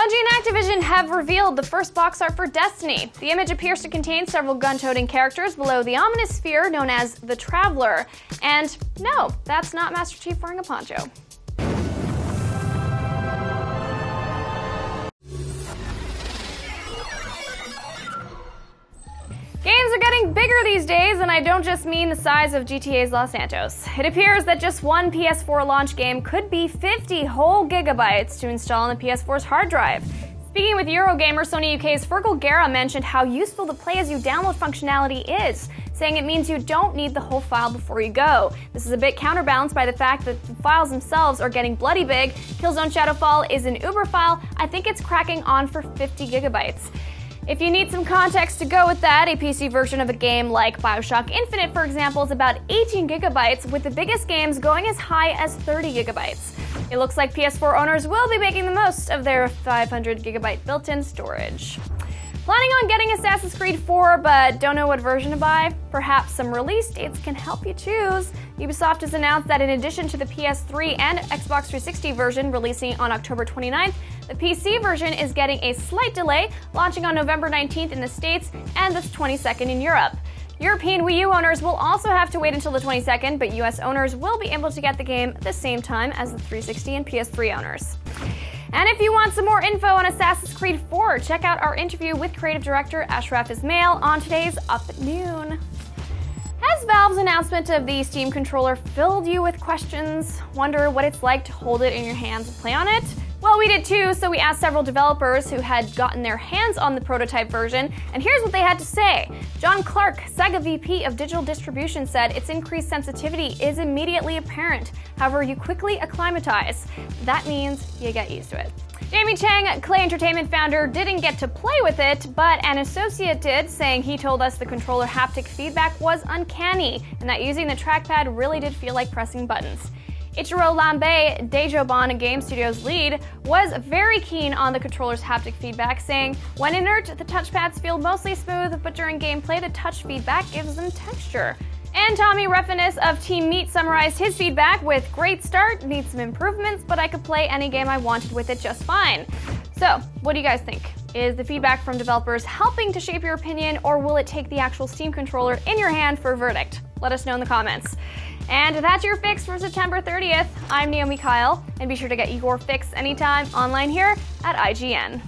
Bungie and Activision have revealed the first box art for Destiny. The image appears to contain several gun-toting characters below the ominous sphere known as the Traveler. And no, that's not Master Chief wearing a poncho. Games are getting bigger these days, and I don't just mean the size of GTA's Los Santos. It appears that just one PS4 launch game could be 50 whole gigabytes to install on the PS4's hard drive. Speaking with Eurogamer, Sony UK's Fergal Guerra mentioned how useful the play-as-you-download functionality is, saying it means you don't need the whole file before you go. This is a bit counterbalanced by the fact that the files themselves are getting bloody big. Killzone Shadowfall is an Uber file. I think it's cracking on for 50 gigabytes. If you need some context to go with that, a PC version of a game like BioShock Infinite, for example, is about 18 gigabytes, with the biggest games going as high as 30 gigabytes. It looks like PS4 owners will be making the most of their 500 gigabyte built-in storage. Planning on getting Assassin's Creed 4, but don't know what version to buy? Perhaps some release dates can help you choose. Ubisoft has announced that in addition to the PS3 and Xbox 360 version releasing on October 29th, the PC version is getting a slight delay, launching on November 19th in the States and the 22nd in Europe. European Wii U owners will also have to wait until the 22nd, but US owners will be able to get the game at the same time as the 360 and PS3 owners. And if you want some more info on Assassin's Creed 4, check out our interview with creative director Ashraf Ismail on today's Up at Noon. Has Valve's announcement of the Steam controller filled you with questions? Wonder what it's like to hold it in your hands and play on it? Well, we did too, so we asked several developers who had gotten their hands on the prototype version, and here's what they had to say. John Clark, Sega VP of Digital Distribution, said its increased sensitivity is immediately apparent. However, you quickly acclimatize. That means you get used to it. Jamie Chang, Clay Entertainment founder, didn't get to play with it, but an associate did, saying he told us the controller haptic feedback was uncanny, and that using the trackpad really did feel like pressing buttons. Ichiro Lambe, Daijoban Game Studios lead, was very keen on the controller's haptic feedback, saying, "When inert, the touchpads feel mostly smooth, but during gameplay, the touch feedback gives them texture." And Tommy Reffinis of Team Meat summarized his feedback with, "Great start, needs some improvements, but I could play any game I wanted with it just fine." So, what do you guys think? Is the feedback from developers helping to shape your opinion, or will it take the actual Steam controller in your hand for a verdict? Let us know in the comments. And that's your fix for September 30th. I'm Naomi Kyle, and be sure to get your fix anytime online here at IGN.